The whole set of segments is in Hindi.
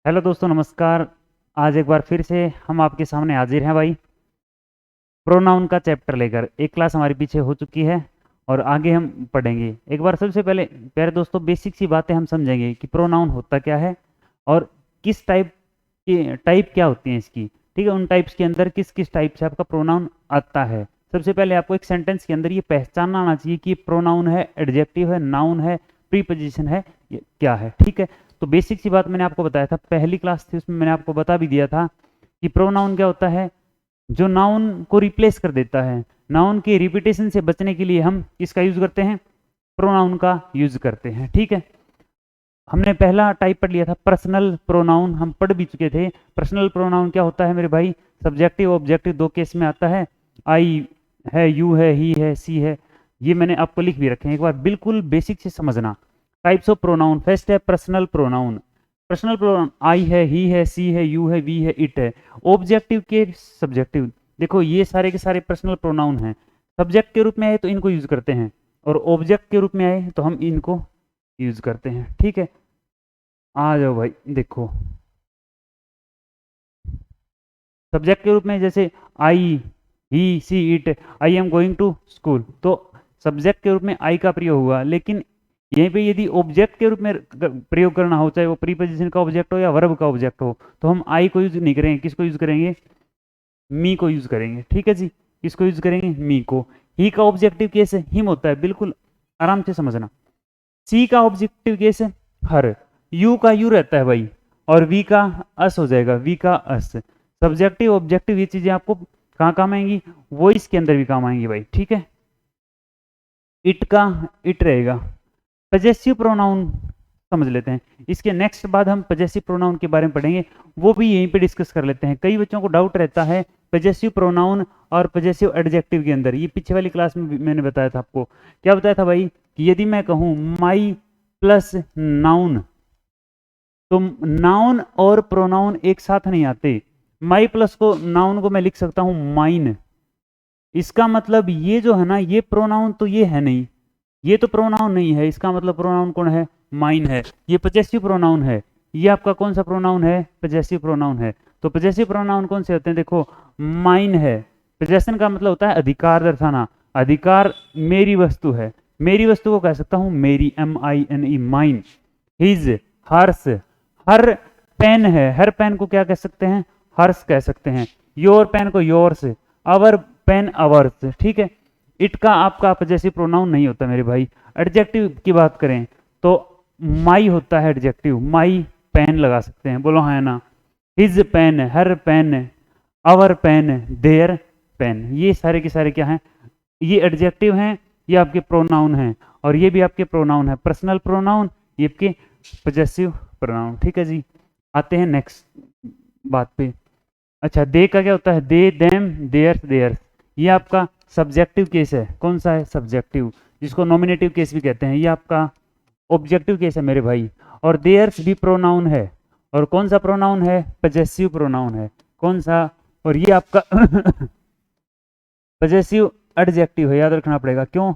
हेलो दोस्तों, नमस्कार। आज एक बार फिर से हम आपके सामने हाजिर हैं भाई, प्रोनाउन का चैप्टर लेकर। एक क्लास हमारी पीछे हो चुकी है और आगे हम पढ़ेंगे। एक बार सबसे पहले प्यारे दोस्तों बेसिक सी बातें हम समझेंगे कि प्रोनाउन होता क्या है और किस टाइप क्या होती हैं इसकी। ठीक है, उन टाइप्स के अंदर किस किस टाइप से आपका प्रोनाउन आता है। सबसे पहले आपको एक सेंटेंस के अंदर ये पहचानना आना चाहिए कि प्रोनाउन है, एडजेक्टिव है, नाउन है, प्रीपोजिशन है, ये क्या है। ठीक है, तो बेसिक सी बात मैंने आपको बताया था, पहली क्लास थी उसमें मैंने आपको बता भी दिया था कि प्रोनाउन क्या होता है, जो नाउन को रिप्लेस कर देता है। नाउन के रिपीटेशन से बचने के लिए हम किसका यूज करते हैं, प्रोनाउन का यूज करते हैं। ठीक है, हमने पहला टाइप पढ़ लिया था पर्सनल प्रोनाउन, हम पढ़ भी चुके थे। पर्सनल प्रोनाउन क्या होता है मेरे भाई, सब्जेक्टिव ऑब्जेक्टिव दो केस में आता है। आई है, यू है, ही है, सी है। ये मैंने आपको लिख भी रखे हैं, एक बार बिल्कुल बेसिक से समझना। टाइप्स ऑफ प्रोनाउन, फर्स्ट है पर्सनल प्रोनाउन। पर्सनल प्रोनाउन आई है, ही है, सी है, यू है, वी है, इट है। ऑब्जेक्टिव के सब्जेक्टिव, देखो ये सारे के सारे पर्सनल प्रोनाउन हैं। सब्जेक्ट के रूप में आए तो इनको यूज करते हैं और ऑब्जेक्ट के रूप में आए तो हम इनको यूज करते हैं। ठीक है, आ जाओ भाई देखो। सब्जेक्ट के रूप में जैसे I, he, she, it, I am going to school, तो सब्जेक्ट के रूप में आई का प्रयोग हुआ। लेकिन यहीं पे यदि ऑब्जेक्ट के रूप में प्रयोग करना हो, चाहे वो प्रीपोजिशन का ऑब्जेक्ट हो या वर्ब का ऑब्जेक्ट हो, तो हम आई को यूज नहीं करेंगे। किसको यूज करेंगे, मी को यूज करेंगे। ठीक है जी, किसको यूज करेंगे, मी को। ही का ऑब्जेक्टिव केस हिम होता है, बिल्कुल आराम से समझना। सी का ऑब्जेक्टिव केस है हर। यू का यू रहता है भाई, और वी का अस हो जाएगा, वी का अस। सब्जेक्टिव ऑब्जेक्टिव ये चीजें आपको कहाँ काम आएंगी, वो इसके अंदर भी काम आएंगी भाई। ठीक है, इट का इट रहेगा। पजेसिव प्रोनाउन समझ लेते हैं, इसके नेक्स्ट बाद हम पजेसिव प्रोनाउन के बारे में पढ़ेंगे, वो भी यहीं पे डिस्कस कर लेते हैं। कई बच्चों को डाउट रहता है पजेसिव प्रोनाउन और पजेसिव एडजेक्टिव के अंदर। ये पीछे वाली क्लास में मैंने बताया था आपको। क्या बताया था भाई, कि यदि मैं कहूं माई प्लस नाउन, तो नाउन और प्रोनाउन एक साथ नहीं आते। माई प्लस को नाउन को मैं लिख सकता हूं माइन, इसका मतलब ये जो है ना, ये प्रोनाउन तो ये है नहीं, ये तो प्रोनाउन नहीं है, इसका मतलब प्रोनाउन कौन है, माइन है। ये पजेसिव प्रोनाउन है। ये आपका कौन सा प्रोनाउन है, पजेसिव प्रोनाउन है। तो पजेसिव प्रोनाउन कौन से होते हैं, देखो माइन है। पजेशन का मतलब होता है अधिकार दर्शाना। अधिकार मेरी वस्तु है, मेरी वस्तु को कह सकता हूं मेरी, MINE, माइन। हिज, हर्ष, हर पेन है, हर पेन को क्या कह सकते हैं, हर्ष कह सकते हैं। योर पेन को योर्स, अवर पेन अवर्स। ठीक है, इट का आपका पजेसिव प्रोनाउन नहीं होता मेरे भाई। एडजेक्टिव की बात करें तो माई होता है एडजेक्टिव, माई पेन लगा सकते हैं, बोलो हाँ ना। His pen, her pen, our pen, their pen, ये सारे के सारे क्या हैं, ये एडजेक्टिव हैं, ये आपके प्रोनाउन हैं। और ये भी आपके प्रोनाउन है, पर्सनल प्रोनाउन, ये आपके पजेसिव प्रोनाउन। ठीक है जी, आते हैं नेक्स्ट बात पे। अच्छा, दे का क्या होता है, दे, देम, देयर्स, देयर्स, ये आपका सब्जेक्टिव केस है। कौन सा है, सब्जेक्टिव, जिसको नॉमिनेटिव केस भी कहते हैं। ये आपका ऑब्जेक्टिव केस है मेरे भाई। और देयर्स भी प्रोनाउन है, और कौन सा प्रोनाउन है, पजेसिव प्रोनाउन है। कौन सा, और ये आपका पजेसिव एडजेक्टिव है, याद रखना पड़ेगा। क्यों,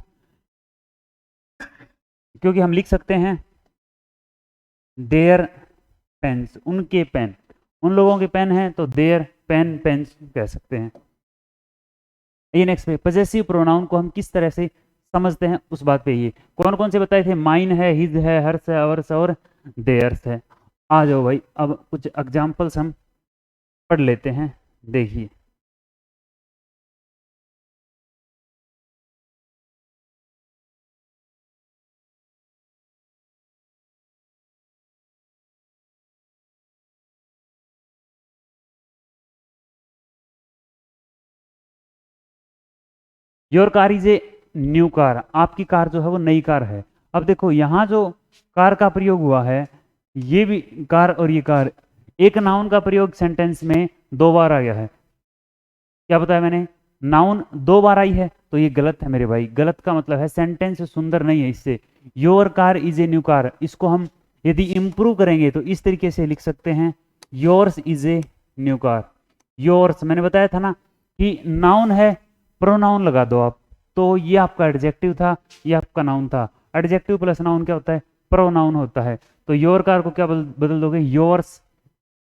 क्योंकि हम लिख सकते हैं देयर पेन्स, उनके पेन, उन लोगों के पेन हैं, तो देयर पेन, पेन्स कह सकते हैं। ये नेक्स्ट पे पजेसिव प्रोनाउन को हम किस तरह से समझते हैं, उस बात पे। ये कौन कौन से बताए थे, माइन है, हिज है, हर्ष है, अवर्स और देयर्स है। आ जाओ भाई, अब कुछ एग्जाम्पल्स हम पढ़ लेते हैं, देखिए। Your car is a new car, आपकी कार जो है वो नई कार है। अब देखो यहाँ जो कार का प्रयोग हुआ है, ये भी कार और ये कार, एक नाउन का प्रयोग सेंटेंस में दो बार आ गया है। क्या बताया मैंने, नाउन दो बार आई है, तो ये गलत है मेरे भाई। गलत का मतलब है सेंटेंस सुंदर नहीं है इससे। Your car is a new car, इसको हम यदि इंप्रूव करेंगे तो इस तरीके से लिख सकते हैं, yours is a new car. Yours मैंने बताया था ना कि नाउन है, प्रोनाउन लगा दो आप, तो ये आपका एडजेक्टिव था, ये आपका नाउन था। एडजेक्टिव प्लस नाउन क्या होता है, प्रोनाउन होता है। तो योर कार को क्या बदल दोगे, yours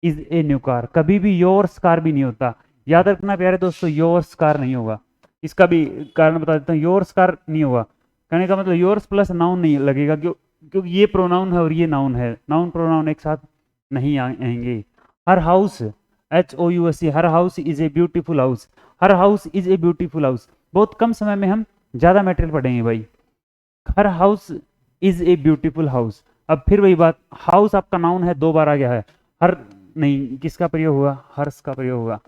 is a new car. कभी भी योर्स कार भी नहीं होता, याद रखना प्यारे दोस्तों, योर्स कार नहीं होगा। इसका भी कारण बता देता हूँ, योर्स कार नहीं होगा। कहने का मतलब योर्स प्लस नाउन नहीं लगेगा, क्योंकि ये प्रोनाउन है और ये नाउन है, नाउन प्रोनाउन एक साथ नहीं आएंगे। Her house, HOUSE, her house is a beautiful house. Her house is a beautiful house, बहुत कम समय में हम ज्यादा मटेरियल पढ़ेंगे भाई। Her house is a beautiful house. अब फिर वही बात, हाउस आपका नाउन है, 2 बार आ गया है। हर नहीं, किसका प्रयोग हुआ, हर्ष का प्रयोग हुआ।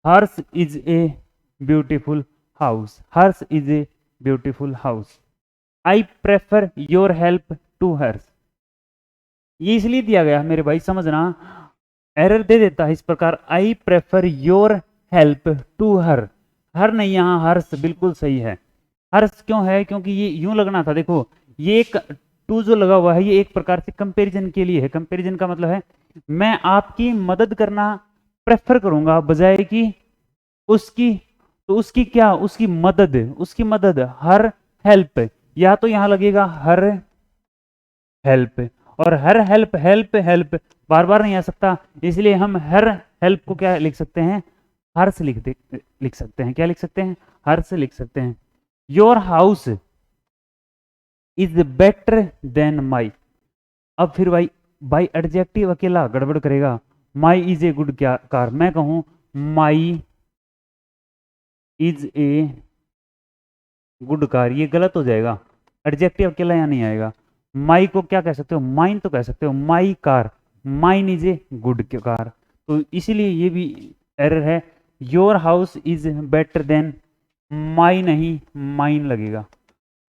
Hers is a beautiful house, hers is a beautiful house. I prefer your help to hers, ये इसलिए दिया गया मेरे भाई, समझना, एरर दे देता है इस प्रकार। I prefer your help to her, her नहीं, यहाँ हर्ष बिल्कुल सही है। हर्ष क्यों है, क्योंकि ये यूं लगना था, देखो ये एक टू जो लगा हुआ है, ये एक प्रकार से कंपैरिजन के लिए है। कंपैरिजन का मतलब है मैं आपकी मदद करना प्रेफर करूंगा बजाय कि उसकी। तो उसकी क्या, उसकी मदद, उसकी मदद, हर हेल्प, या तो यहां लगेगा हर हेल्प, और हर हेल्प हेल्प हेल्प बार बार नहीं आ सकता, इसलिए हम हर हेल्प को क्या लिख सकते हैं, हर्ष लिख सकते हैं। क्या लिख सकते हैं, हर्ष लिख सकते हैं। Your house is better than my. अब फिर भाई बाई एडजेक्टिव अकेला गड़बड़ करेगा। My is a good car, मैं कहूं my is a good car, ये गलत हो जाएगा, एडजेक्टिव अकेला यहाँ नहीं आएगा। माई को क्या कह सकते हो, माइन तो कह सकते हो, my car, mine is a good car. तो इसीलिए ये भी एरर है। Your house is better than my नहीं, माइन लगेगा,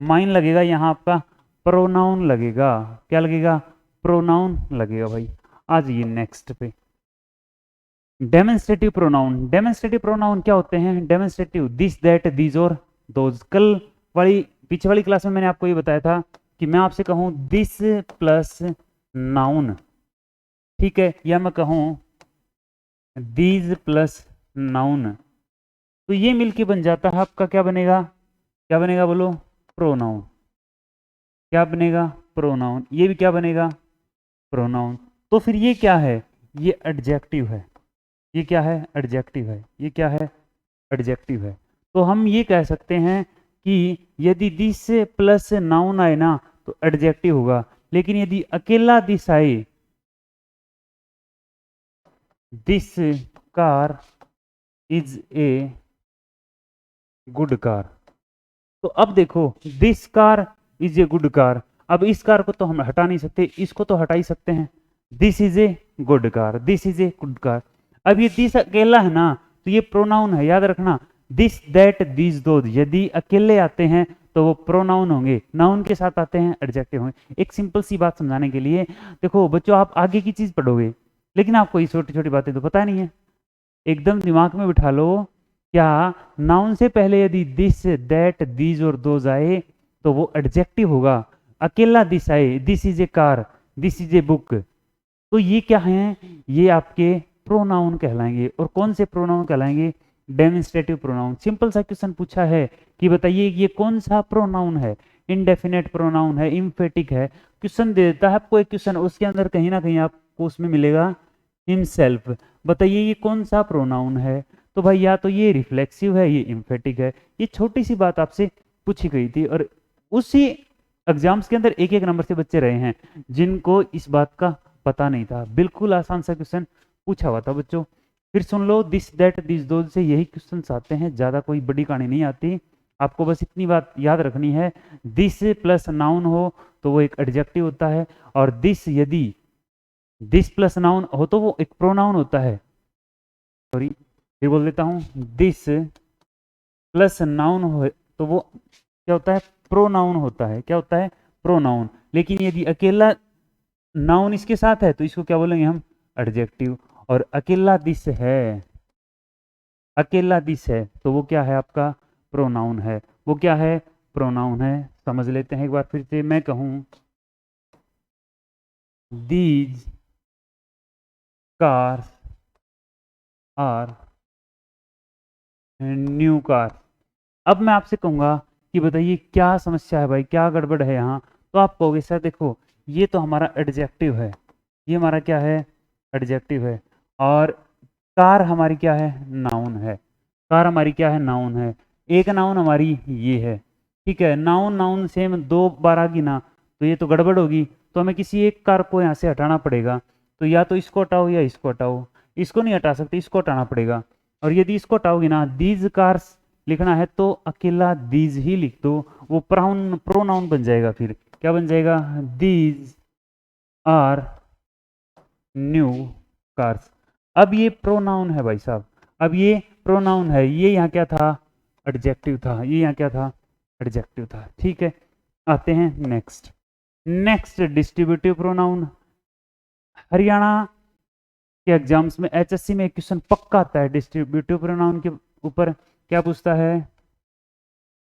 माइन लगेगा, यहाँ आपका प्रोनाउन लगेगा। क्या लगेगा, प्रोनाउन लगेगा भाई। आ जाइए नेक्स्ट पे, डेमोन्स्ट्रेटिव प्रोनाउन। डेमोन्स्ट्रेटिव प्रोनाउन क्या होते हैं, डेमोन्स्ट्रेटिव दिस दैट दीज और दोज। कल वाली पीछे वाली क्लास में मैंने आपको ये बताया था कि मैं आपसे कहूं दिस प्लस नाउन, ठीक है, या मैं कहूं दीज प्लस नाउन, तो ये मिलके बन जाता है आपका, क्या बनेगा, क्या बनेगा बोलो, प्रोनाउन। क्या बनेगा, प्रोनाउन। ये भी क्या बनेगा, प्रोनाउन। तो फिर ये क्या है, ये एडजेक्टिव है। ये क्या है, एडजेक्टिव है। ये क्या है, एडजेक्टिव है। तो हम ये कह सकते हैं कि यदि दिस प्लस नाउन आए ना तो एडजेक्टिव होगा, लेकिन यदि अकेला दिस आए, this car is a good car, तो अब देखो this car is a good car, अब इस कार को तो हम हटा नहीं सकते, इसको तो हटा ही सकते हैं। This is a good car, this is a good car. अब ये दिस अकेला है ना, तो ये प्रोनाउन है, याद रखना। दिस दैट दीज दोज यदि अकेले आते हैं तो वो प्रोनाउन होंगे, नाउन के साथ आते हैं एडजेक्टिव होंगे। एक सिंपल सी बात समझाने के लिए, देखो बच्चों आप आगे की चीज पढ़ोगे, लेकिन आपको ये छोटी छोटी बातें तो पता नहीं है। एकदम दिमाग में बिठा लो, क्या नाउन से पहले यदि दिस दैट दीज और दोज आए तो वो एडजेक्टिव होगा। अकेला दिस आए, this is a car, this is a book, तो ये क्या है, ये आपके प्रोनाउन कहलाएंगे। और कौन से प्रोनाउन कहलाएंगे, डेमोन्स्ट्रेटिव प्रोनाउन। सिंपल सा क्वेश्चन पूछा है कि बताइए ये कौन सा प्रोनाउन है, इंडेफिनेट प्रोनाउन है, इम्फेटिक है। क्वेश्चन दे देता है आपको एक क्वेश्चन, उसके अंदर कहीं ना कहीं आपको उसमें मिलेगा हिमसेल्फ। बताइए ये कौन सा प्रोनाउन है, तो भाई या तो ये रिफ्लेक्सिव है, ये इम्फेटिक है। ये छोटी सी बात आपसे पूछी गई थी, और उसी एग्जाम्स के अंदर एक एक नंबर से बच्चे रहे हैं जिनको इस बात का पता नहीं था। बिल्कुल आसान सा क्वेश्चन पूछा हुआ था बच्चों। फिर सुन लो, दिस दैट दिस दोज से यही क्वेश्चन आते हैं, ज्यादा कोई बड़ी कहानी नहीं आती। आपको बस इतनी बात याद रखनी है, दिस प्लस नाउन हो तो वो एक एडजेक्टिव होता है, और दिस यदि दिस प्लस नाउन हो तो वो एक प्रोनाउन होता है। सॉरी, फिर बोल देता हूं, दिस प्लस नाउन हो तो वो क्या होता है, प्रोनाउन होता है। क्या होता है, प्रोनाउन। लेकिन यदि अकेला नाउन इसके साथ है तो इसको क्या बोलेंगे हम, एडजेक्टिव। और अकेला दिस है, अकेला दिस है तो वो क्या है आपका, प्रोनाउन है। वो क्या है, प्रोनाउन है। समझ लेते हैं एक बार फिर से, मैं कहूं these cars are new car. अब मैं आपसे कहूंगा कि बताइए क्या समस्या है भाई, क्या गड़बड़ है यहाँ, तो आप कहोगे सर देखो ये तो हमारा एडजेक्टिव है, ये हमारा क्या है, एडजेक्टिव है, और कार हमारी क्या है, नाउन है। कार हमारी क्या है, नाउन है। एक नाउन हमारी ये है, ठीक है। नाउन नाउन सेम दो बार आ गई ना, तो ये तो गड़बड़ होगी, तो हमें किसी एक कार को यहाँ से हटाना पड़ेगा। तो या तो इसको हटाओ या इसको हटाओ, इसको नहीं हटा सकते, इसको हटाना पड़ेगा। और यदि इसको हटाओगी ना, दीज कार्स लिखना है तो अकेला दीज ही लिख दो, वो प्रोनाउन बन जाएगा। फिर क्या बन जाएगा, दीज आर न्यू कार्स। अब ये प्रोनाउन है भाई साहब, अब ये प्रोनाउन है, ये यहाँ क्या था, एडजेक्टिव था, ये यहाँ क्या था, एडजेक्टिव था, ठीक है। आते हैं next. Next distributive pronoun. Haryana के एग्जाम्स में, एचएससी में एक क्वेश्चन पक्का आता है डिस्ट्रीब्यूटिव प्रोनाउन के ऊपर। क्या पूछता है,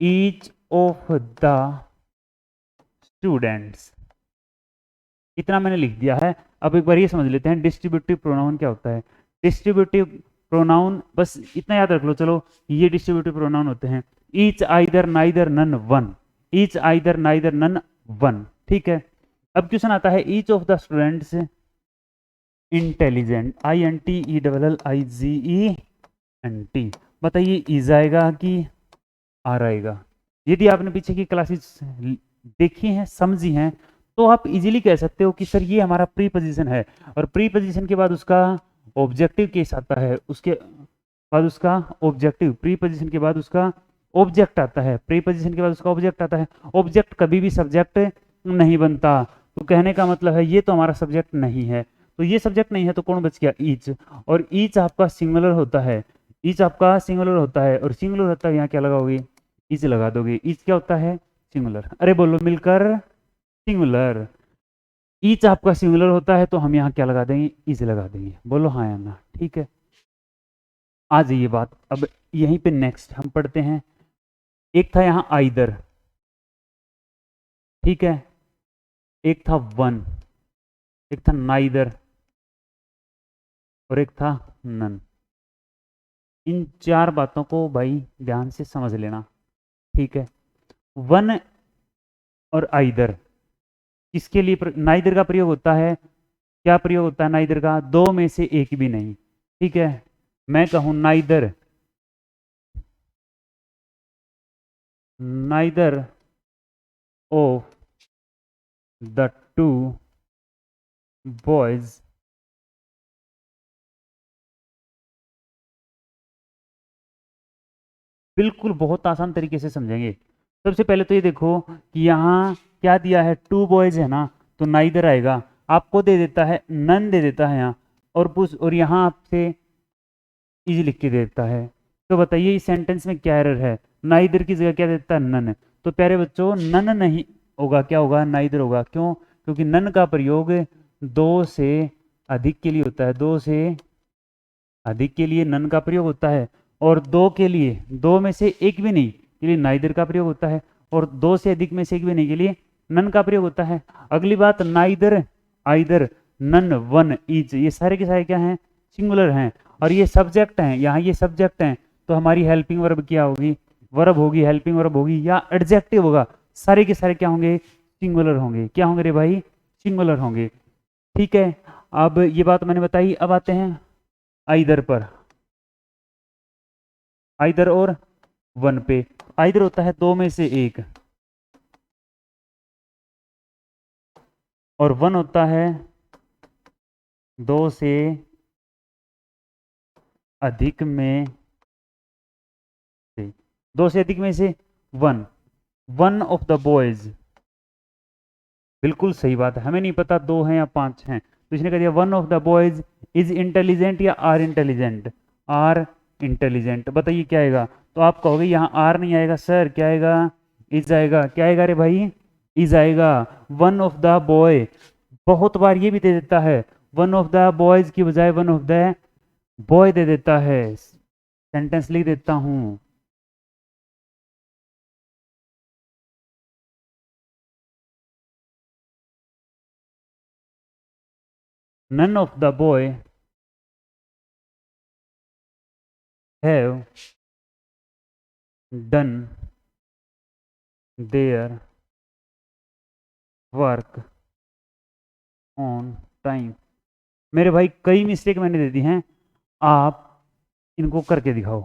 ईच ऑफ द स्टूडेंट्स, इतना मैंने लिख दिया है। अब एक बार ये समझ लेते हैं डिस्ट्रीब्यूटिव प्रोनाउन क्या होता है। डिस्ट्रीब्यूटिव प्रोनाउन बस इतना याद रख लो, चलो ये डिस्ट्रीब्यूटिव प्रोनाउन होते हैं, each, either, neither, none, one. Each, either, neither, none, one, ठीक है। अब क्वेश्चन आता है, each of the students intelligent, INTELLIGENT, बताइए इज आएगा कि आर आएगा। यदि आपने पीछे की क्लासेस देखी हैं, समझी हैं, तो आप इजीली कह सकते हो कि सर ये हमारा प्री पोजीशन है, और प्री पोजीशन के बाद उसका ऑब्जेक्टिव केस आता है, उसके बाद उसका ऑब्जेक्टिव, प्री पोजीशन के बाद उसका ऑब्जेक्ट आता है, प्री पोजीशन के बाद उसका ऑब्जेक्ट आता है। ऑब्जेक्ट कभी भी सब्जेक्ट नहीं बनता, तो कहने का मतलब है ये तो हमारा सब्जेक्ट नहीं है। तो ये सब्जेक्ट नहीं है तो कौन बच गया, ईच। और ईच आपका सिंगुलर होता है, ईच आपका सिंगुलर होता है, और सिंगुलर होता है यहाँ क्या लगाओगे, ईच लगा दोगे। ईच क्या होता है, सिंगुलर। अरे बोलो मिलकर, सिंगुलर। ईच आपका सिंगुलर होता है तो हम यहाँ क्या लगा देंगे, इज लगा देंगे। बोलो हाँ या ना, ठीक है। आ जाइए बात अब यहीं पे, नेक्स्ट हम पढ़ते हैं। एक था यहाँ आइदर, ठीक है, एक था वन, एक था नाइदर, और एक था नन। इन चार बातों को भाई ध्यान से समझ लेना, ठीक है। वन और आइदर किसके लिए, नाइदर का प्रयोग होता है, क्या प्रयोग होता है नाइदर का, दो में से एक भी नहीं, ठीक है। मैं कहूं neither, neither of the two boys बिल्कुल बहुत आसान तरीके से समझेंगे। सबसे पहले तो ये देखो कि यहाँ क्या दिया है, टू बॉयज है ना, तो नाइदर आएगा। आपको दे देता है नन, दे देता है यहाँ, और यहाँ आपसे इज लिख के दे देता है। तो बताइए इस सेंटेंस में क्या एरर है, नाइदर की जगह क्या देता है, नन। तो प्यारे बच्चों नन नहीं होगा, क्या होगा, नाइदर होगा। क्यों, क्योंकि नन का प्रयोग दो से अधिक के लिए होता है, दो से अधिक के लिए नन का प्रयोग होता है, और दो के लिए, दो में से एक भी नहीं के लिए नाइदर का प्रयोग होता है, और दो से अधिक में से एक भी नहीं के लिए नन का प्रयोग होता है। अगली बात, neither, either, none, one, each, ये सारे के सारे क्या हैं, सिंगुलर हैं, और ये सब्जेक्ट हैं, यहाँ ये सब्जेक्ट हैं। तो हमारी हेल्पिंग वर्ब क्या होगी, वर्ब होगी, हेल्पिंग वर्ब होगी या एडजेक्टिव होगा, सारे के सारे क्या होंगे, सिंगुलर होंगे। क्या होंगे रे भाई, सिंगुलर होंगे, ठीक है। अब ये बात मैंने बताई, अब आते हैं आइदर पर, आइदर और वन पे। आइदर होता है दो में से एक, और वन होता है दो से अधिक में से, दो से अधिक में से one, one of the boys. बिल्कुल सही बात है, हमें नहीं पता दो हैं या पांच हैं, तो इसने कह दिया one of the boys is intelligent या आर इंटेलिजेंट, आर इंटेलिजेंट। बताइए क्या आएगा, तो आप कहोगे यहाँ आर नहीं आएगा सर, क्या आएगा, इज आएगा। क्या आएगा रे भाई, इज आएगा। वन ऑफ द बॉय, बहुत बार ये भी दे देता है, वन ऑफ द बॉयज की बजाय वन ऑफ द बॉय दे देता है। सेंटेंस लिख देता हूं, none of the boy have done their work on time। मेरे भाई कई मिस्टेक मैंने दे दी हैं, आप इनको करके दिखाओ।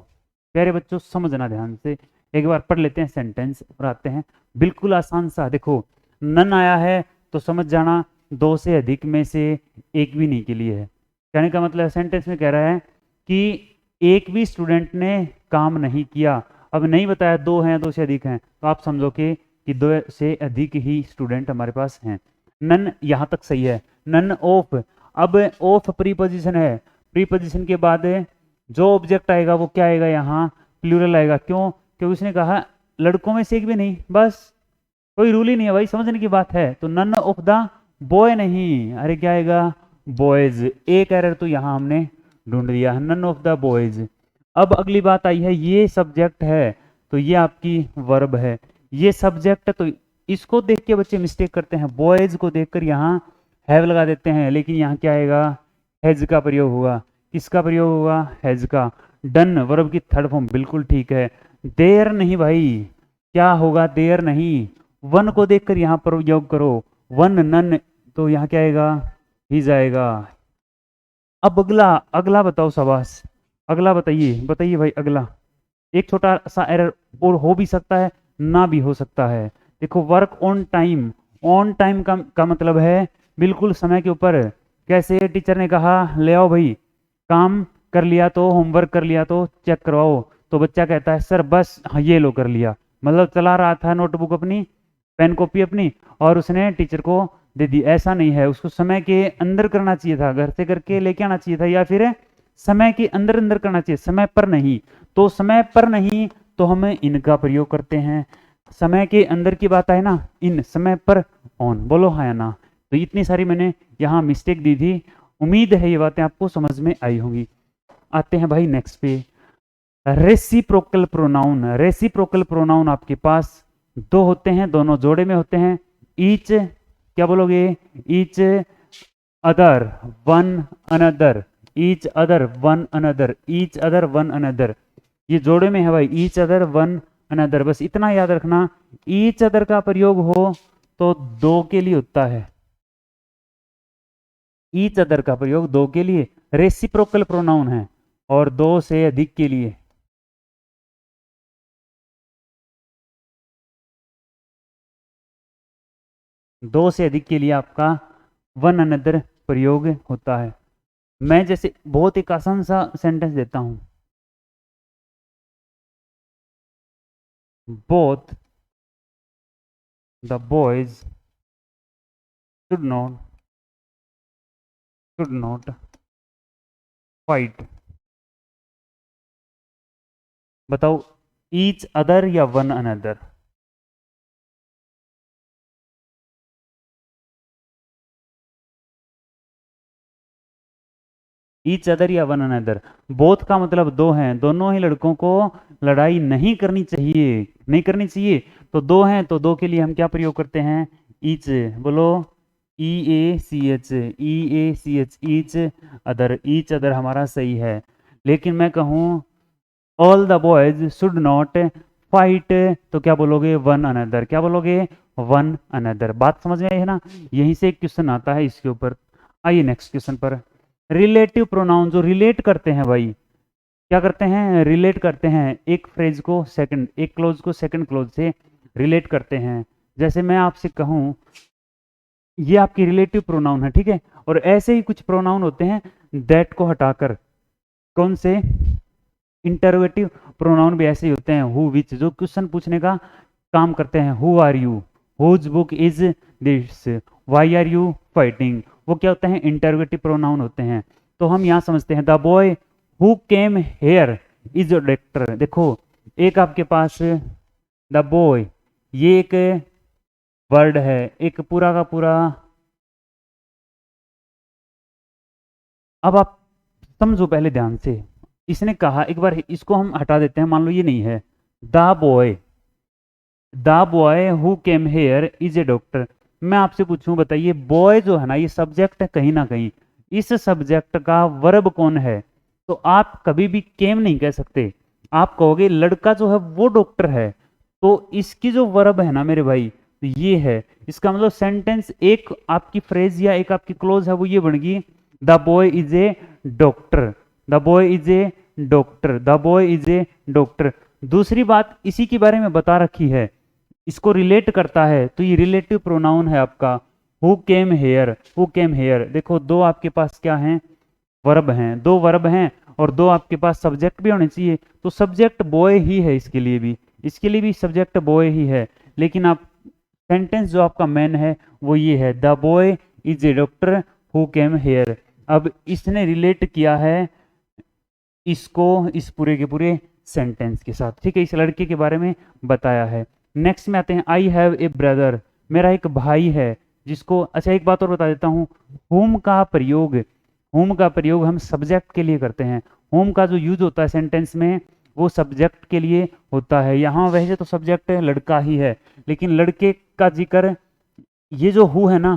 प्यारे बच्चों समझना ध्यान से, एक बार पढ़ लेते हैं सेंटेंस और आते हैं। बिल्कुल आसान सा, देखो नन आया है तो समझ जाना दो से अधिक में से एक भी नहीं के लिए है। कहने का मतलब सेंटेंस में कह रहा है कि एक भी स्टूडेंट ने काम नहीं किया। अब नहीं बताया दो हैं दो से अधिक हैं, तो आप समझो कि दो से अधिक ही स्टूडेंट हमारे पास हैं। नन यहाँ तक सही है। नन ऑफ, अब ऑफ प्रीपोजिशन है, प्रीपोजिशन के बाद जो ऑब्जेक्ट आएगा वो क्या आएगा, यहाँ प्लूरल आएगा। क्यों? क्योंकि उसने कहा लड़कों में से एक भी नहीं, बस कोई रूल ही नहीं है भाई, समझने की बात है। तो नन ऑफ द बॉय नहीं, अरे क्या आएगा, बॉयज। एक एरर तो यहाँ हमने ढूंढ दिया, नन ऑफ द बॉयज। अब अगली बात आई है, ये सब्जेक्ट है तो ये आपकी वर्ब है, ये सब्जेक्ट है तो इसको देख के बच्चे मिस्टेक करते हैं, बॉयज को देखकर यहाँ हैव लगा देते हैं, लेकिन यहाँ क्या आएगा, हैज का प्रयोग हुआ। किसका प्रयोग हुआ, हैज का। डन वर्ब की थर्ड फॉर्म, बिल्कुल ठीक है। देयर नहीं भाई, क्या होगा, देयर नहीं। वन को देखकर यहाँ पर योग करो, वन नन, तो यहाँ क्या आएगा, ही जाएगा। अब अगला, अगला बताओ शाबाश, अगला बताइए, बताइए भाई अगला। एक छोटा सा एरर और हो भी सकता है ना भी हो सकता है। देखो work on time, on time का मतलब है बिल्कुल समय के ऊपर। कैसे, टीचर ने कहा ले आओ भाई, काम कर लिया तो, होमवर्क कर लिया तो चेक करवाओ, तो बच्चा कहता है सर बस हाँ ये लो कर लिया, मतलब चला रहा था नोटबुक अपनी, पेन कॉपी अपनी, और उसने टीचर को दे दी। ऐसा नहीं है, उसको समय के अंदर करना चाहिए था, घर से करके लेके आना चाहिए था, या फिर समय के अंदर अंदर करना चाहिए, समय पर नहीं। तो समय पर नहीं तो हम इनका प्रयोग करते हैं। समय के अंदर की बात है ना, इन, समय पर ऑन, बोलो हाँ या ना। तो इतनी सारी मैंने यहाँ मिस्टेक दी थी, उम्मीद है ये बातें आपको समझ में आई होंगी। आते हैं भाई नेक्स्ट पे, रेसिप्रोकल प्रोनाउन। रेसिप्रोकल प्रोनाउन आपके पास दो होते हैं, दोनों जोड़े में होते हैं। ईच, क्या बोलोगे, each other, one another, each other one another, each other one another, ये जोड़े में है भाई, ईच अदर वन अनदर। बस इतना याद रखना, ईच अदर का प्रयोग हो तो दो के लिए होता है, ईच अदर का प्रयोग दो के लिए, रेसिप्रोकल प्रोनाउन है, और दो से अधिक के लिए। दो से अधिक के लिए आपका वन अनदर प्रयोग होता है। मैं जैसे बहुत एक आसान सा सेंटेंस देता हूं, both the boys should not fight. बताओ, ईच अदर या वन अनदर? ईच अदर या वन अनदर, बोथ का मतलब दो हैं, दोनों ही लड़कों को लड़ाई नहीं करनी चाहिए, नहीं करनी चाहिए। तो दो हैं तो दो के लिए हम क्या प्रयोग करते हैं, ईच। बोलो E A C H, E A C H, each other, each other हमारा सही है। लेकिन मैं कहूँ all the boys should not fight, तो क्या बोलोगे, वन अनदर, क्या बोलोगे, वन अनदर। बात समझ में आई है ना? यहीं से एक क्वेश्चन आता है इसके ऊपर। आइए नेक्स्ट क्वेश्चन पर। रिलेटिव प्रोनाउन, जो रिलेट करते हैं भाई, क्या करते हैं, रिलेट करते हैं, एक फ्रेज को सेकंड, एक क्लोज को सेकंड क्लोज से रिलेट करते हैं। जैसे मैं आपसे कहूं ये आपकी रिलेटिव प्रोनाउन है, ठीक है, और ऐसे ही कुछ प्रोनाउन होते हैं दैट को हटाकर, कौन से, इंटरोगेटिव प्रोनाउन भी ऐसे ही होते हैं, हु विच, जो क्वेश्चन पूछने का काम करते हैं। Who are you, whose book is this, why are you fighting, वो क्या होते हैं, इंटरोगेटिव प्रोनाउन होते हैं। तो हम यहाँ समझते हैं, the boy who came here is a doctor. देखो एक आपके पास द बॉय, ये एक वर्ड है, एक पूरा का पूरा। अब आप समझो पहले ध्यान से, इसने कहा, एक बार इसको हम हटा देते हैं, मान लो ये नहीं है, the boy, the boy who came here is a doctor. मैं आपसे पूछूं, बताइए बॉय जो है ना, ये सब्जेक्ट है कहीं ना कहीं, इस सब्जेक्ट का वर्ब कौन है? तो आप कभी भी केम नहीं कह सकते, आप कहोगे लड़का जो है वो डॉक्टर है। तो इसकी जो वर्ब है ना मेरे भाई, तो ये है, इसका मतलब सेंटेंस, एक आपकी फ्रेज या एक आपकी क्लोज है वो ये बन गई, the boy is a doctor, the boy is a doctor, the boy is a doctor. दूसरी बात इसी के बारे में बता रखी है, इसको रिलेट करता है, तो ये रिलेटिव प्रोनाउन है आपका who came here, who came here. देखो दो आपके पास क्या हैं, वर्ब हैं, दो वर्ब हैं और दो आपके पास सब्जेक्ट भी होने चाहिए, तो सब्जेक्ट बॉय ही है इसके लिए भी, इसके लिए भी सब्जेक्ट बॉय ही है। लेकिन आप सेंटेंस जो आपका मेन है वो ये है, the boy is a doctor who came here. अब इसने रिलेट किया है इसको इस पूरे के पूरे सेंटेंस के साथ, ठीक है, इस लड़के के बारे में बताया है। नेक्स्ट में आते हैं, आई हैव ए ब्रदर, मेरा एक भाई है जिसको, अच्छा एक बात और बता देता हूँ, whom का प्रयोग, whom का प्रयोग हम सब्जेक्ट के लिए करते हैं। whom का जो यूज होता है सेंटेंस में वो सब्जेक्ट के लिए होता है। यहाँ वैसे तो सब्जेक्ट लड़का ही है, लेकिन लड़के का जिक्र, ये जो हु है ना,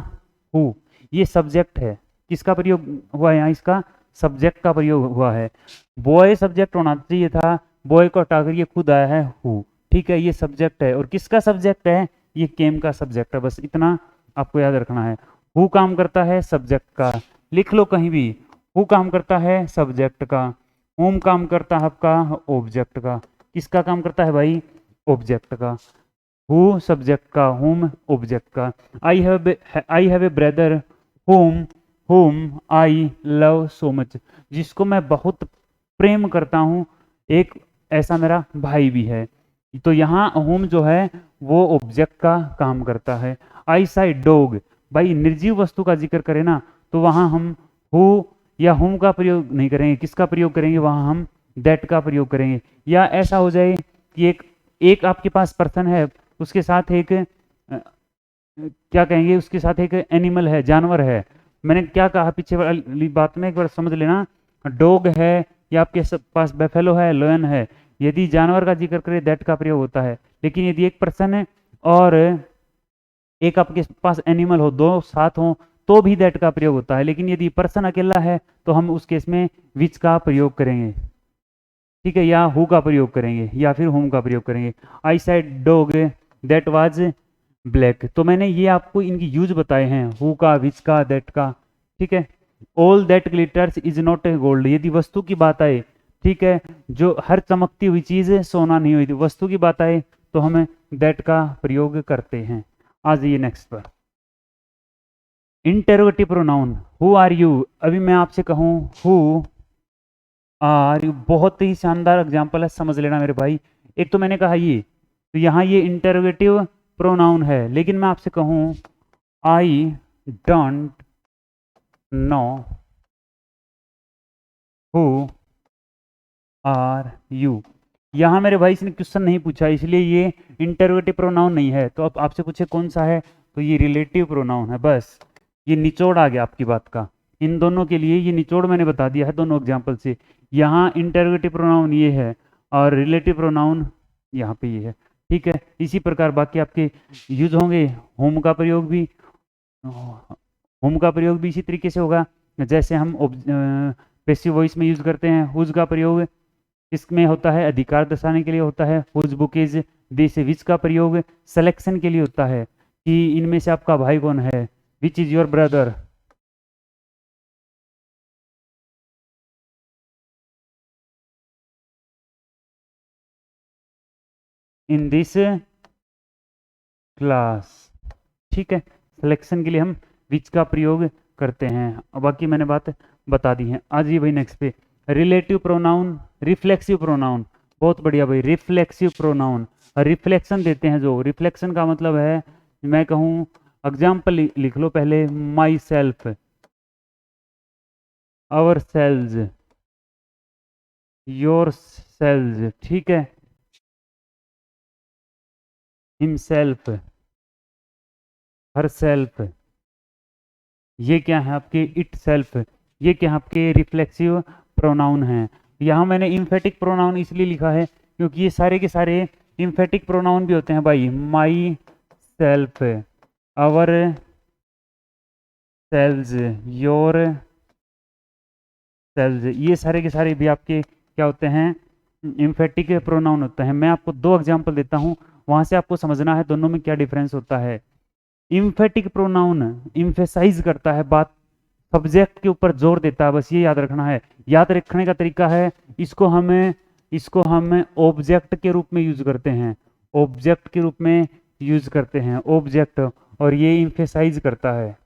हु ये सब्जेक्ट है, किसका प्रयोग हुआ है यहाँ, इसका सब्जेक्ट का प्रयोग हुआ है। बॉय सब्जेक्ट होना चाहिए था, बॉय को हटाकर ये खुद आया है हु, ठीक है, ये सब्जेक्ट है। और किसका सब्जेक्ट है, ये केम का सब्जेक्ट है, बस इतना आपको याद रखना है। हु काम करता है सब्जेक्ट का, लिख लो कहीं भी, हु काम करता है सब्जेक्ट का, होम काम करता है आपका ऑब्जेक्ट का। किसका काम करता है भाई, ऑब्जेक्ट का। हु सब्जेक्ट का, होम ऑब्जेक्ट का। I have a brother home I love so much, जिसको मैं बहुत प्रेम करता हूँ, एक ऐसा मेरा भाई भी है। तो यहाँ होम जो है वो ऑब्जेक्ट का काम करता है। आई साई डॉग, भाई निर्जीव वस्तु का जिक्र करें ना तो वहां हम हु या होम का प्रयोग नहीं करेंगे, किसका प्रयोग करेंगे, वहां हम दैट का प्रयोग करेंगे। या ऐसा हो जाए कि एक आपके पास पर्सन है, उसके साथ एक क्या कहेंगे, उसके साथ एक एनिमल है, जानवर है। मैंने क्या कहा पीछे वाली बात में, एक बार समझ लेना, डॉग है या आपके पास बेफेलो है, लोयन है, यदि जानवर का जिक्र करें दैट का प्रयोग होता है। लेकिन यदि एक पर्सन है और एक आपके पास एनिमल हो, दो साथ हो, तो भी दैट का प्रयोग होता है। लेकिन यदि पर्सन अकेला है तो हम उस केस में विच का प्रयोग करेंगे, ठीक है, या हु का प्रयोग करेंगे या फिर होम का प्रयोग करेंगे। I said dog that was black. तो मैंने ये आपको इनकी यूज बताए हैं, हु का, विच का, दैट का, ठीक है। All that glitters is not a gold, यदि वस्तु की बात आए, ठीक है, जो हर चमकती हुई चीज सोना नहीं हुई थी, वस्तु की बात आए तो हमें दैट का प्रयोग करते हैं। आ जाइए नेक्स्ट पर, interrogative pronoun, who are you. अभी मैं आपसे कहूं हु आर यू, बहुत ही शानदार एग्जांपल है, समझ लेना मेरे भाई। एक तो मैंने कहा ये, तो यहाँ ये इंटेरोगेटिव प्रोनाउन है, लेकिन मैं आपसे कहूं I don't know who are you, यहाँ मेरे भाई इसने क्वेश्चन नहीं पूछा, इसलिए ये इंटरोगेटिव प्रोनाउन नहीं है। तो अब आपसे पूछे कौन सा है, तो ये रिलेटिव प्रोनाउन है। बस ये निचोड़ आ गया आपकी बात का, इन दोनों के लिए ये निचोड़ मैंने बता दिया है दोनों एग्जाम्पल से। यहाँ इंटरोगेटिव प्रोनाउन ये है और रिलेटिव प्रोनाउन यहाँ पे ये है, ठीक है। इसी प्रकार बाकी आपके यूज होंगे, होम का प्रयोग भी, होम का प्रयोग भी इसी तरीके से होगा जैसे हम पैसिव वॉइस में यूज करते हैं। हुज का प्रयोग इसमें होता है अधिकार दर्शाने के लिए होता है, हुज बुक इज दिस। विच का प्रयोग सिलेक्शन के लिए होता है कि इनमें से आपका भाई कौन है, which is your brother. In this class, ठीक है, सिलेक्शन के लिए हम विच का प्रयोग करते हैं। बाकी मैंने बात बता दी है। आज ये भाई नेक्स्ट पे रिलेटिव प्रोनाउन, रिफ्लेक्सिव प्रोनाउन, बहुत बढ़िया भाई, रिफ्लेक्सिव प्रोनाउन, रिफ्लेक्शन देते हैं जो, रिफ्लेक्शन का मतलब है, मैं कहूँ एग्जाम्पल लिख लो पहले, myself, ourselves, yourselves, ठीक है, हिमसेल्फ, हर सेल्फ, ये क्या है आपके इट सेल्फ, ये क्या है आपके रिफ्लेक्सिव प्रोनाउन है। यहाँ मैंने इम्फेटिक प्रोनाउन इसलिए लिखा है क्योंकि ये सारे के सारे इम्फेटिक प्रोनाउन भी होते हैं भाई, myself, ourselves, yourselves, ये सारे के सारे भी आपके क्या होते हैं, इम्फेटिक प्रोनाउन होते हैं। मैं आपको दो एग्जाम्पल देता हूँ, वहां से आपको समझना है दोनों में क्या डिफरेंस होता है। इम्फेटिक प्रोनाउन इम्फेसाइज करता है बात, सब्जेक्ट के ऊपर जोर देता है, बस ये याद रखना है। याद रखने का तरीका है, इसको हमें ऑब्जेक्ट के रूप में यूज करते हैं, ऑब्जेक्ट के रूप में यूज करते हैं, ऑब्जेक्ट, और ये इम्फेसाइज करता है,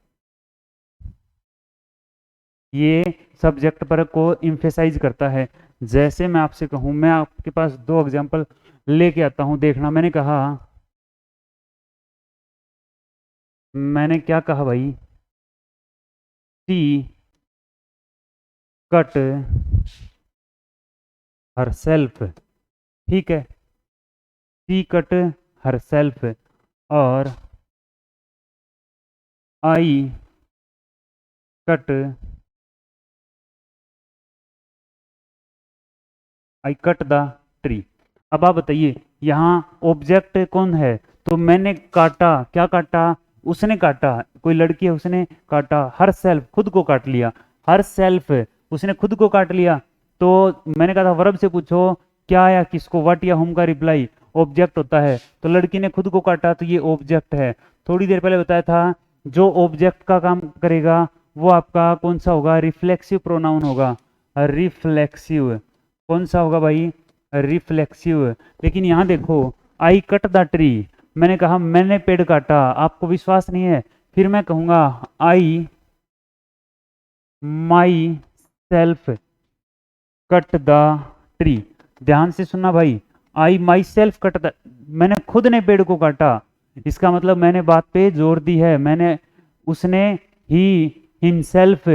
ये सब्जेक्ट पर को इम्फेसाइज करता है। जैसे मैं आपसे कहूं, मैं आपके पास दो एग्जांपल लेके आता हूं, देखना। मैंने क्या कहा भाई, सी कट हर सेल्फ, ठीक है, सी कट हर सेल्फ, और आई कट द ट्री। अब आप बताइए, यहाँ ऑब्जेक्ट कौन है? तो मैंने काटा, क्या काटा? उसने काटा, कोई लड़की है उसने काटा, हर सेल्फ, खुद को काट लिया, हर सेल्फ, उसने खुद को काट लिया। तो मैंने कहा था वर्ब से पूछो क्या या किसको, व्हाट या हुम का रिप्लाई ऑब्जेक्ट होता है। तो लड़की ने खुद को काटा, तो ये ऑब्जेक्ट है। थोड़ी देर पहले बताया था जो ऑब्जेक्ट का काम करेगा वो आपका कौन सा होगा? रिफ्लेक्सिव प्रोनाउन होगा, रिफ्लेक्सिव। कौन सा होगा भाई? रिफ्लेक्सिव। लेकिन यहां देखो, आई कट द ट्री, मैंने कहा मैंने पेड़ काटा, आपको विश्वास नहीं है, फिर मैं कहूंगा I myself cut the tree. ध्यान से सुनना भाई, I myself cut the, मैंने खुद ने पेड़ को काटा, इसका मतलब मैंने बात पे जोर दी है। मैंने, उसने, ही हिमसेल्फ,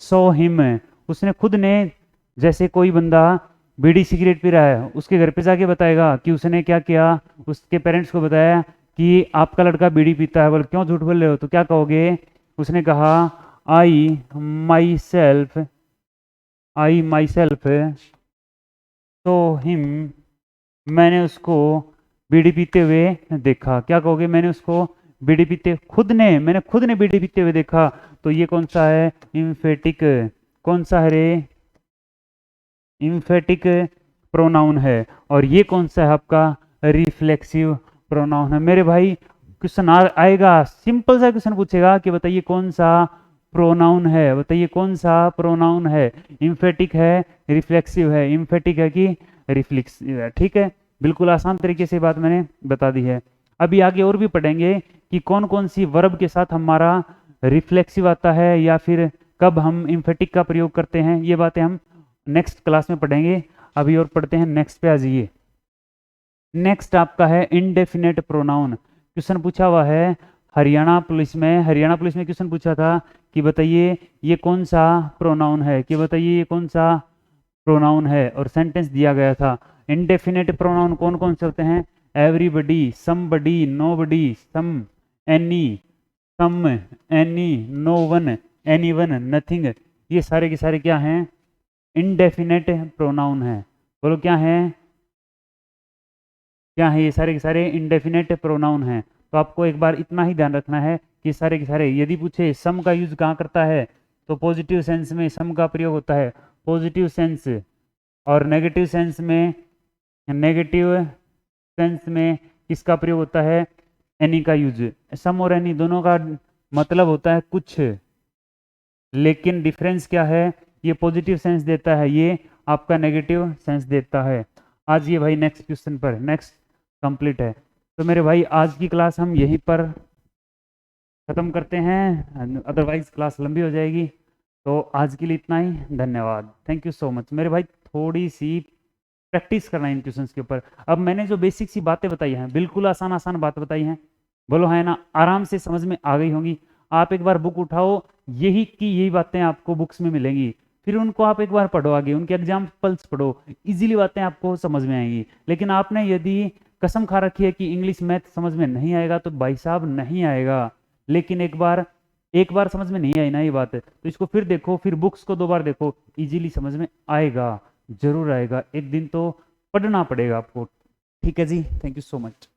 सो हिम, उसने खुद ने, जैसे कोई बंदा बीड़ी सिगरेट पी रहा है, उसके घर पे जाके बताएगा कि उसने क्या किया, उसके पेरेंट्स को बताया कि आपका लड़का बीड़ी पीता है, बोल क्यों झूठ बोल रहे हो? तो क्या कहोगे? उसने कहा आई माई सेल्फ तो हिम, मैंने उसको बीड़ी पीते हुए देखा। क्या कहोगे? मैंने उसको बीड़ी पीते, मैंने खुद ने बीड़ी पीते हुए देखा। तो ये कौन सा है? इम्फेटिक। कौन सा है रे? इम्फेटिक प्रोनाउन है। और ये कौन सा है आपका? रिफ्लेक्सिव प्रोनाउन है। मेरे भाई क्वेश्चन आएगा, सिंपल सा क्वेश्चन पूछेगा कि बताइए कौन सा प्रोनाउन है, बताइए कौन सा प्रोनाउन है? इम्फेटिक है, रिफ्लेक्सिव है, इम्फेटिक है कि रिफ्लेक्सिव है? ठीक है, बिल्कुल आसान तरीके से बात मैंने बता दी है। अभी आगे और भी पढ़ेंगे कि कौन कौन सी वर्ब के साथ हमारा रिफ्लेक्सिव आता है या फिर कब हम इम्फेटिक का प्रयोग करते हैं, ये बातें हम नेक्स्ट क्लास में पढ़ेंगे। अभी और पढ़ते हैं नेक्स्ट पे। आ जाइए, नेक्स्ट आपका है इनडेफिनेट प्रोनाउन। क्वेश्चन पूछा हुआ है हरियाणा पुलिस में क्वेश्चन पूछा था कि बताइए ये कौन सा प्रोनाउन है, कि बताइए ये कौन सा प्रोनाउन है, और सेंटेंस दिया गया था। इनडेफिनेट प्रोनाउन कौन कौन से होते हैं? Everybody, somebody, nobody, some, any, some, any, no one, anyone, nothing, ये सारे के सारे क्या हैं? इनडेफिनेट प्रोनाउन है। बोलो क्या है? क्या है? ये सारे के सारे इनडेफिनेट प्रोनाउन हैं। तो आपको एक बार इतना ही ध्यान रखना है कि सारे के सारे, यदि पूछे सम का यूज कहाँ करता है, तो पॉजिटिव सेंस में सम का प्रयोग होता है, पॉजिटिव सेंस, और नेगेटिव सेंस में किसका प्रयोग होता है? एनी का यूज। सम और एनी दोनों का मतलब होता है कुछ, लेकिन डिफरेंस क्या है? ये पॉजिटिव सेंस देता है, ये आपका नेगेटिव सेंस देता है। आज ये भाई नेक्स्ट क्वेश्चन पर, नेक्स्ट कंप्लीट है। तो मेरे भाई आज की क्लास हम यहीं पर ख़त्म करते हैं, अदरवाइज क्लास लंबी हो जाएगी। तो आज के लिए इतना ही, धन्यवाद, थैंक यू सो मच। मेरे भाई थोड़ी सी प्रैक्टिस करना है इन क्वेश्चंस के ऊपर। अब मैंने जो बेसिक सी बातें बताई हैं, बिल्कुल आसान आसान बात बताई हैं, बोलो है ना, आराम से समझ में आ गई होंगी। आप एक बार बुक उठाओ, यही बातें आपको बुक्स में मिलेंगी, फिर उनको आप एक बार पढ़ो, आगे उनके एग्जाम्पल्स पढ़ो, इजीली बातें आपको समझ में आएंगी। लेकिन आपने यदि कसम खा रखी है कि इंग्लिश मैथ समझ में नहीं आएगा, तो भाई साहब नहीं आएगा। लेकिन एक बार समझ में नहीं आई ना ये बात, तो इसको फिर देखो, फिर बुक्स को 2 बार देखो, इजीली समझ में आएगा, जरूर आएगा। एक दिन तो पढ़ना पड़ेगा आपको। ठीक है जी, थैंक यू सो मच।